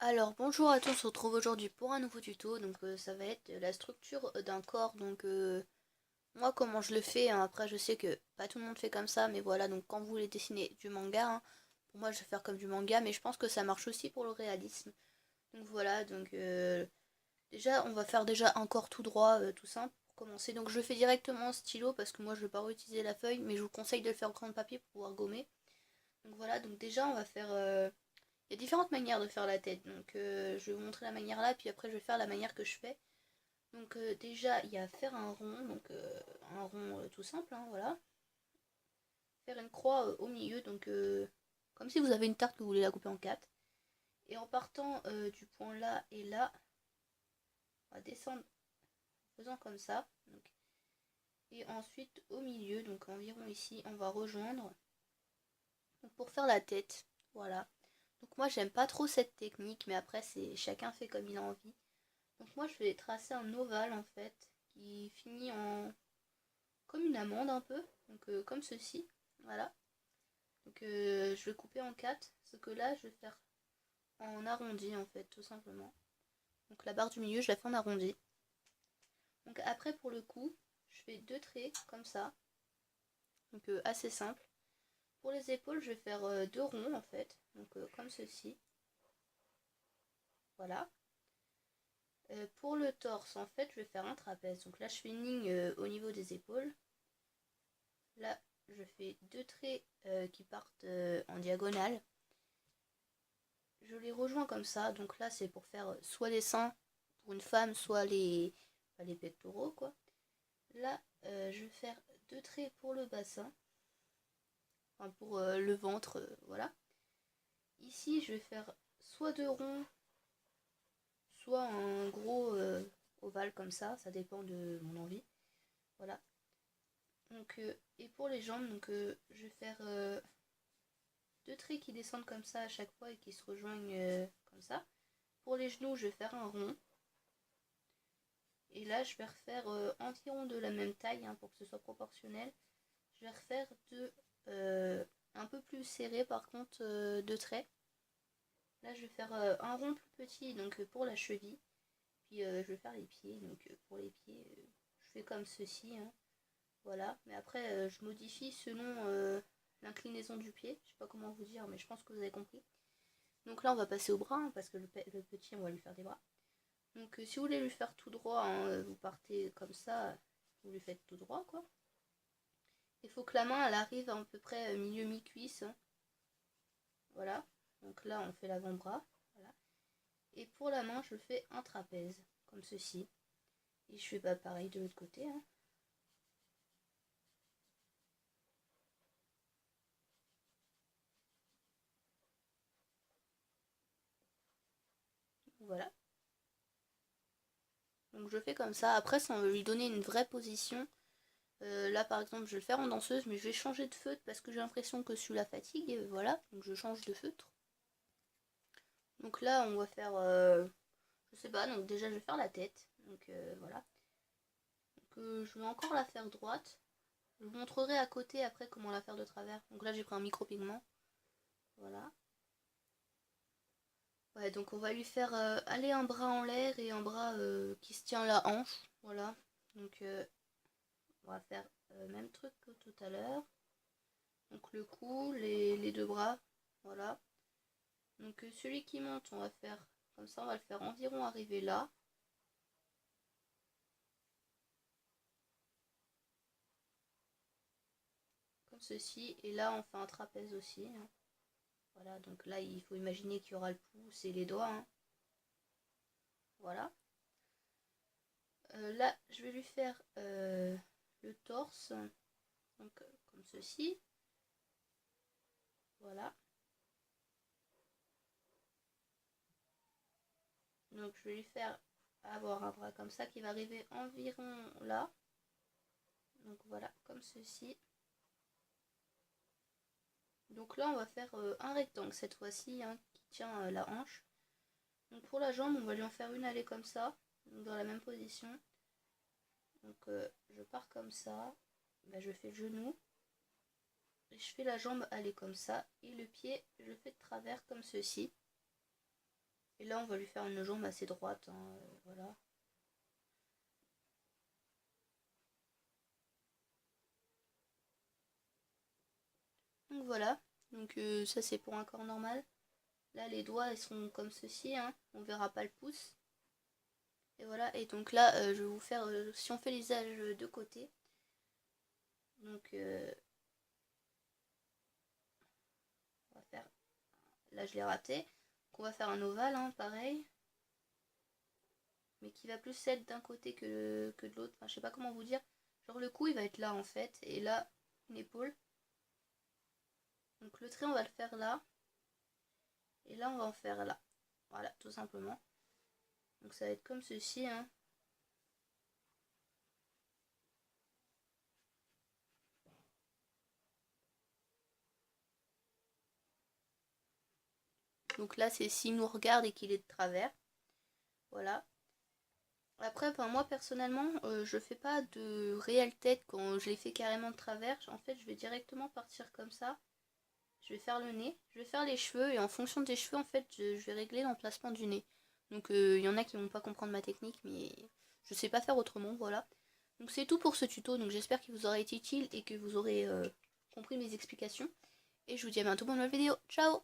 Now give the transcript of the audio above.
Alors bonjour à tous, on se retrouve aujourd'hui pour un nouveau tuto, ça va être la structure d'un corps, moi comment je le fais, hein. Après je sais que pas tout le monde fait comme ça, mais voilà, donc quand vous voulez dessiner du manga, hein, pour moi je vais faire comme du manga, mais je pense que ça marche aussi pour le réalisme. Donc voilà, déjà on va faire déjà un corps tout droit, tout simple pour commencer, donc je fais directement en stylo parce que moi je vais pas réutiliser la feuille, mais je vous conseille de le faire en crayon de papier pour pouvoir gommer. Donc voilà, donc déjà on va faire... il y a différentes manières de faire la tête, je vais vous montrer la manière là, puis après je vais faire la manière que je fais. Déjà il y a faire un rond, un rond tout simple, hein, voilà. Faire une croix au milieu, comme si vous avez une tarte que vous voulez la couper en quatre. Et en partant du point là et là, on va descendre en faisant comme ça. Et ensuite au milieu, donc environ ici, on va rejoindre pour faire la tête. Voilà. Donc moi j'aime pas trop cette technique, mais après c'est chacun fait comme il a envie. Donc moi je vais tracer un ovale en fait qui finit en comme une amande un peu, comme ceci, voilà. Je vais couper en quatre, ce que là je vais faire en arrondi en fait tout simplement. Donc la barre du milieu je la fais en arrondi. Donc après pour le coup je fais deux traits comme ça, assez simple. Pour les épaules je vais faire deux ronds en fait, comme ceci, voilà. Pour le torse en fait je vais faire un trapèze. Donc là je fais une ligne au niveau des épaules. Là, je fais deux traits qui partent en diagonale. Je les rejoins comme ça. Donc là, c'est pour faire soit les seins pour une femme, soit les pectoraux, quoi. Là, je vais faire deux traits pour le bassin, enfin pour le ventre, voilà. Ici, je vais faire soit deux ronds, soit un gros ovale comme ça dépend de mon envie. Voilà. Et pour les jambes, je vais faire deux traits qui descendent comme ça à chaque fois et qui se rejoignent comme ça. Pour les genoux, je vais faire un rond. Et là, je vais refaire environ de la même taille, hein, pour que ce soit proportionnel. Je vais refaire deux un peu plus serrés par contre, deux traits. Là, je vais faire un rond plus petit pour la cheville. Puis je vais faire les pieds. Pour les pieds, je fais comme ceci, hein. Voilà. Mais après, je modifie selon l'inclinaison du pied. Je sais pas comment vous dire, mais je pense que vous avez compris. Donc là, on va passer au bras, hein, parce que le petit, on va lui faire des bras. Si vous voulez lui faire tout droit, hein, vous partez comme ça, vous lui faites tout droit, quoi. Il faut que la main, elle arrive à peu près milieu mi-cuisse, hein. Voilà. Donc là, on fait l'avant-bras. Voilà. Et pour la main, je fais un trapèze, comme ceci. Et je fais pas pareil de l'autre côté, hein. Voilà. Donc je fais comme ça. Après, ça, on va lui donner une vraie position. Là, par exemple, je vais le faire en danseuse, mais je vais changer de feutre parce que j'ai l'impression que celui-là fatigue. Et voilà. Donc je change de feutre. Donc là, on va faire, je sais pas, donc déjà je vais faire la tête. Voilà. Je vais encore la faire droite. Je vous montrerai à côté après comment la faire de travers. Donc là j'ai pris un micro-pigment. Voilà. Ouais, donc on va lui faire aller un bras en l'air et un bras qui se tient à la hanche. Voilà. Donc euh, on va faire même truc que tout à l'heure. Donc le cou, les deux bras. Voilà. Celui qui monte, on va faire comme ça, on va le faire environ arriver là. Comme ceci. Et là on fait un trapèze aussi, hein. Voilà, donc là il faut imaginer qu'il y aura le pouce et les doigts, hein. Voilà. Là, je vais lui faire le torse, comme ceci. Voilà. Donc je vais lui faire avoir un bras comme ça qui va arriver environ là. Donc voilà, comme ceci. Donc là, on va faire un rectangle cette fois-ci, hein, qui tient la hanche. Donc pour la jambe, on va lui en faire une allée comme ça, donc dans la même position. Je pars comme ça. Bah, je fais le genou. Et je fais la jambe aller comme ça. Et le pied, je le fais de travers comme ceci. Et là, on va lui faire une jambe assez droite, hein, voilà. Donc voilà, donc ça c'est pour un corps normal. Là, les doigts, ils seront comme ceci, hein. On verra pas le pouce. Et voilà, et donc là, je vais vous faire, si on fait les visages de côté, donc on va faire, là je l'ai raté, donc on va faire un ovale, hein, pareil, mais qui va plus être d'un côté que de l'autre, enfin je sais pas comment vous dire, genre le cou il va être là en fait, et là, une épaule, donc le trait on va le faire là, et là on va en faire là, voilà, tout simplement, donc ça va être comme ceci, hein. Donc là c'est s'il nous regarde et qu'il est de travers, voilà. Après, enfin, moi personnellement, je fais pas de réelle tête quand je les fais carrément de travers. En fait, je vais directement partir comme ça. Je vais faire le nez, je vais faire les cheveux et en fonction des cheveux, en fait, je vais régler l'emplacement du nez. Donc, il y en a qui vont pas comprendre ma technique, mais je sais pas faire autrement, voilà. Donc, c'est tout pour ce tuto. Donc, j'espère qu'il vous aura été utile et que vous aurez compris mes explications. Et je vous dis à bientôt pour une nouvelle vidéo. Ciao!